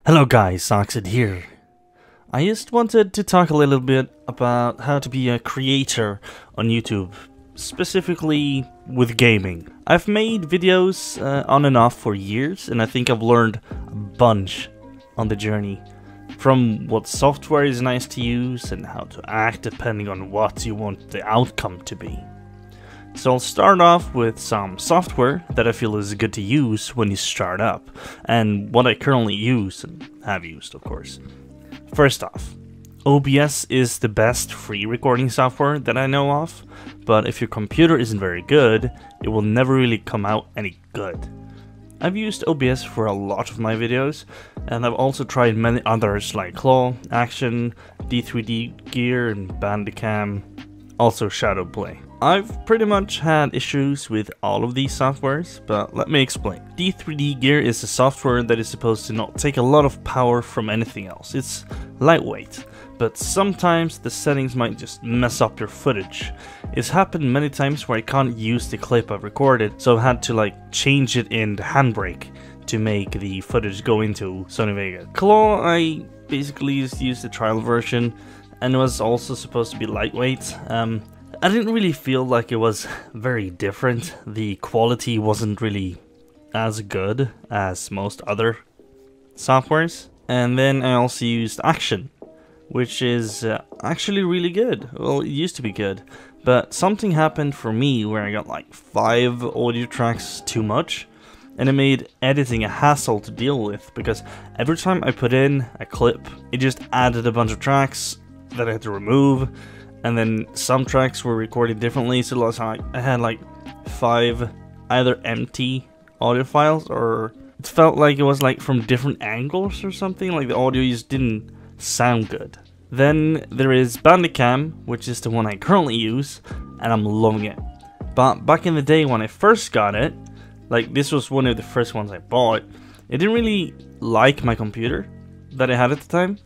Hello guys, Oxid here. I just wanted to talk a little bit about how to be a creator on YouTube, specifically with gaming. I've made videos on and off for years, and I think I've learned a bunch on the journey. From what software is nice to use and how to act depending on what you want the outcome to be. So I'll start off with some software that I feel is good to use when you start up, and what I currently use and have used, of course. First off, OBS is the best free recording software that I know of, but if your computer isn't very good, it will never really come out any good. I've used OBS for a lot of my videos, and I've also tried many others like Claw, Action, D3D Gear, and Bandicam, also Shadowplay. I've pretty much had issues with all of these softwares, but let me explain. D3D Gear is a software that is supposed to not take a lot of power from anything else. It's lightweight, but sometimes the settings might just mess up your footage. It's happened many times where I can't use the clip I've recorded, so I've had to change it in the handbrake to make the footage go into Sony Vegas. Claw, I basically used the trial version, and it was also supposed to be lightweight. I didn't really feel like it was very different. The quality wasn't really as good as most other softwares. And then I also used Action, which is actually really good. Well, it used to be good, but something happened for me where I got like 5 audio tracks too much, and it made editing a hassle to deal with, because every time I put in a clip, it just added a bunch of tracks that I had to remove. And then some tracks were recorded differently, so last time I had like 5 either empty audio files, or it felt like it was like from different angles or something, like the audio just didn't sound good. Then there is Bandicam, which is the one I currently use, and I'm loving it. But back in the day when I first got it, like this was one of the first ones I bought, it didn't really like my computer that I had at the time.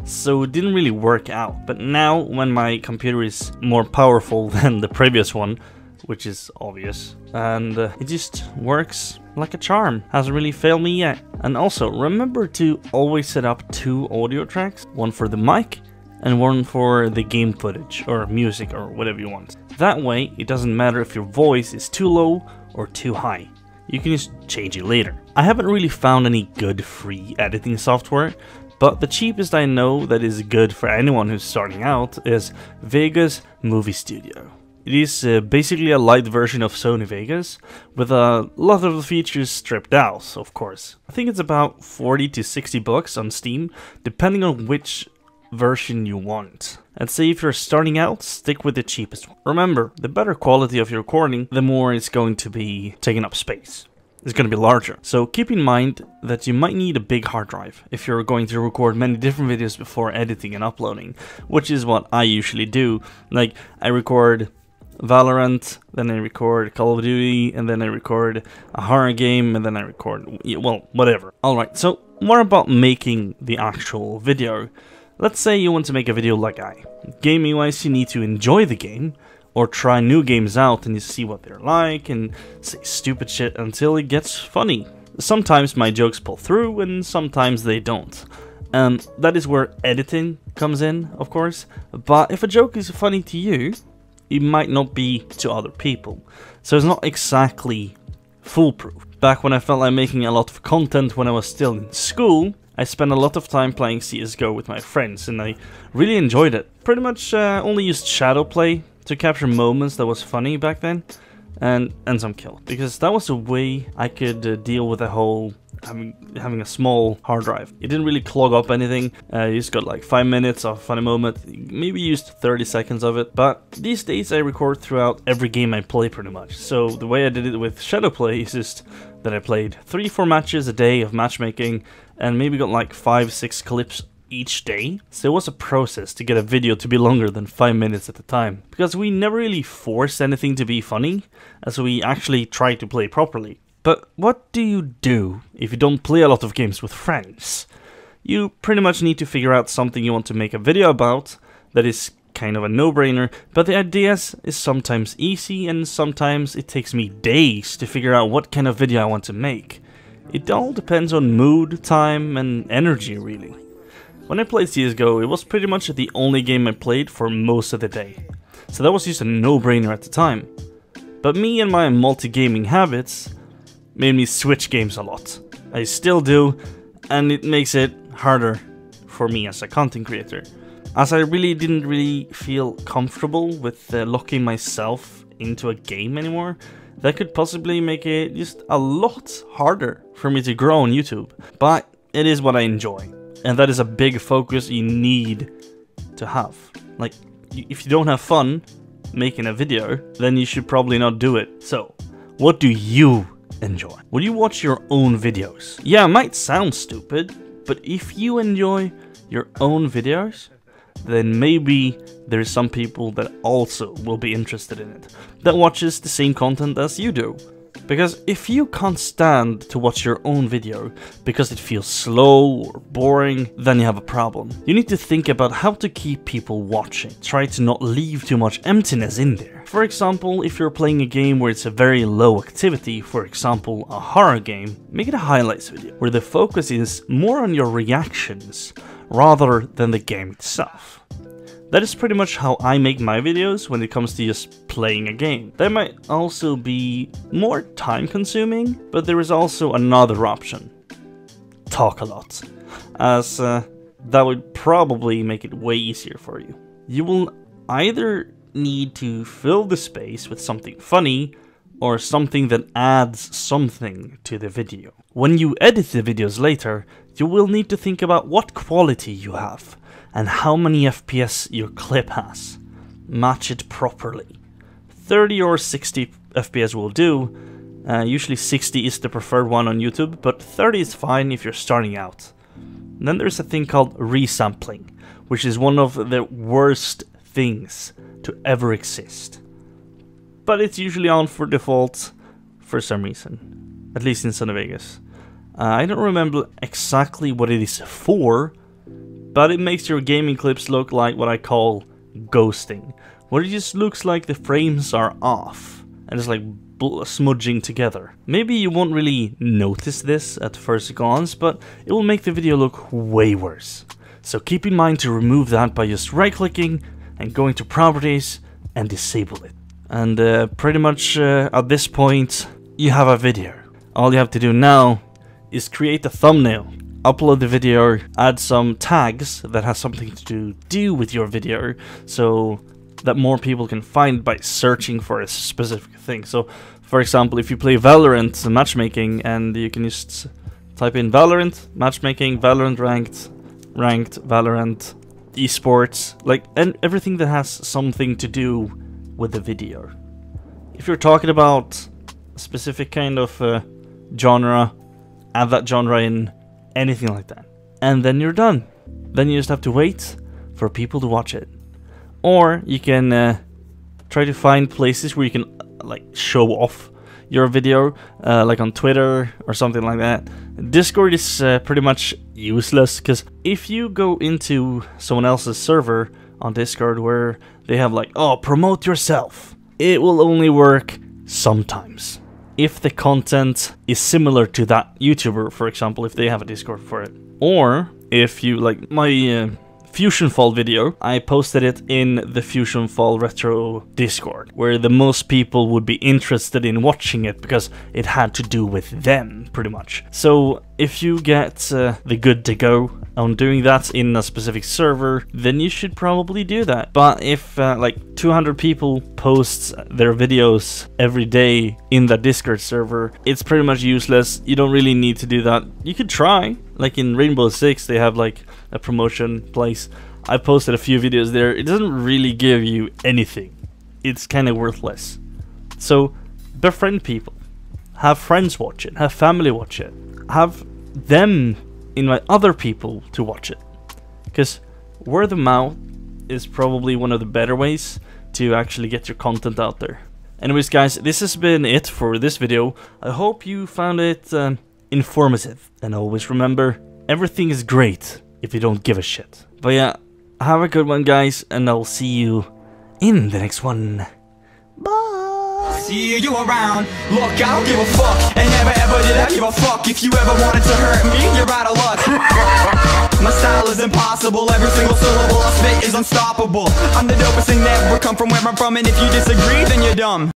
So it didn't really work out, but now when my computer is more powerful than the previous one, which is obvious, and it just works like a charm, hasn't really failed me yet. And also remember to always set up 2 audio tracks, one for the mic and one for the game footage or music or whatever you want. That way it doesn't matter if your voice is too low or too high. You can just change it later. I haven't really found any good free editing software, but the cheapest I know that is good for anyone who's starting out is Vegas Movie Studio. It is basically a light version of Sony Vegas, with a lot of the features stripped out, of course. I think it's about 40 to 60 bucks on Steam, depending on which version you want. I'd say if you're starting out, stick with the cheapest one. Remember, the better quality of your recording, the more it's going to be taking up space. It's going to be larger. So keep in mind that you might need a big hard drive if you're going to record many different videos before editing and uploading, which is what I usually do. Like, I record Valorant, then I record Call of Duty, and then I record a horror game, and then I record, well, whatever. Alright, so more about making the actual video. Let's say you want to make a video like I. Gaming wise, you need to enjoy the game, or try new games out and you see what they're like and say stupid shit until it gets funny. Sometimes my jokes pull through and sometimes they don't. And that is where editing comes in, of course. But if a joke is funny to you, it might not be to other people. So it's not exactly foolproof. Back when I felt like making a lot of content when I was still in school, I spent a lot of time playing CSGO with my friends and I really enjoyed it. Pretty much only used Shadowplay to capture moments that was funny back then, and some kills, because that was the way I could deal with the whole having a small hard drive. It didn't really clog up anything. You just got like 5 minutes of a funny moment, maybe used 30 seconds of it. But these days I record throughout every game I play pretty much. So the way I did it with Shadowplay is just that I played 3-4 matches a day of matchmaking and maybe got like 5-6 clips each day. So it was a process to get a video to be longer than 5 minutes at a time, because we never really forced anything to be funny, as we actually tried to play properly. But what do you do if you don't play a lot of games with friends? You pretty much need to figure out something you want to make a video about that is kind of a no-brainer, but the ideas is sometimes easy and sometimes it takes me days to figure out what kind of video I want to make. It all depends on mood, time, and energy, really. When I played CSGO, it was pretty much the only game I played for most of the day. So that was just a no-brainer at the time. But me and my multi-gaming habits made me switch games a lot. I still do, and it makes it harder for me as a content creator, as I didn't really feel comfortable with locking myself into a game anymore. That could possibly make it just a lot harder for me to grow on YouTube. But it is what I enjoy, and that is a big focus you need to have. Like, if you don't have fun making a video, then you should probably not do it. So, what do you enjoy? Will you watch your own videos? Yeah, it might sound stupid, but if you enjoy your own videos, then maybe there's some people that also will be interested in it, that watches the same content as you do. Because if you can't stand to watch your own video because it feels slow or boring, then you have a problem. You need to think about how to keep people watching. Try to not leave too much emptiness in there. For example, if you're playing a game where it's a very low activity, for example a horror game, make it a highlights video, where the focus is more on your reactions rather than the game itself. That is pretty much how I make my videos when it comes to just playing a game. They might also be more time consuming, but there is also another option. Talk a lot, as that would probably make it way easier for you. You will either need to fill the space with something funny or something that adds something to the video. When you edit the videos later, you will need to think about what quality you have and how many FPS your clip has. Match it properly. 30 or 60 FPS will do. Usually 60 is the preferred one on YouTube, but 30 is fine if you're starting out. And then there's a thing called resampling, which is one of the worst things to ever exist. But it's usually on for default for some reason, at least in San Vegas. I don't remember exactly what it is for, but it makes your gaming clips look like what I call ghosting, where it just looks like the frames are off and it's like smudging together. Maybe you won't really notice this at first glance, but it will make the video look way worse. So keep in mind to remove that by just right-clicking and going to properties and disable it. And pretty much at this point you have a video. All you have to do now is create a thumbnail, upload the video, add some tags that has something to do with your video so that more people can find it by searching for a specific thing. So for example, if you play Valorant matchmaking, and you can just type in Valorant matchmaking, Valorant ranked Valorant esports, like, and everything that has something to do with the video. If you're talking about a specific kind of genre, add that genre in, anything like that. And then you're done. Then you just have to wait for people to watch it. Or you can try to find places where you can like show off your video, like on Twitter or something like that. Discord is pretty much useless, because if you go into someone else's server on Discord where they have like, oh, promote yourself, it will only work sometimes. If the content is similar to that YouTuber, for example, if they have a Discord for it. Or if you, like my Fusion Fall video, I posted it in the Fusion Fall Retro Discord, where the most people would be interested in watching it because it had to do with them, pretty much. So if you get the good to go on doing that in a specific server, then you should probably do that. But if like 200 people post their videos every day in the Discord server, it's pretty much useless. You don't really need to do that. You could try, like in Rainbow Six, they have like a promotion place. I posted a few videos there. It doesn't really give you anything. It's kind of worthless. So befriend people, have friends watch it, have family watch it, have them invite other people to watch it, because word of mouth is probably one of the better ways to actually get your content out there. Anyways guys, this has been it for this video. I hope you found it informative, and always remember, everything is great if you don't give a shit. But yeah, have a good one guys, and I'll see you in the next one. Bye! See you around. Look, I don't give a fuck, and never ever did I give a fuck. If you ever wanted to hurt me, you're out of luck. My style is impossible, every single syllable I spit is unstoppable. I'm the dopest thing that ever come from where I'm from, and if you disagree, then you're dumb.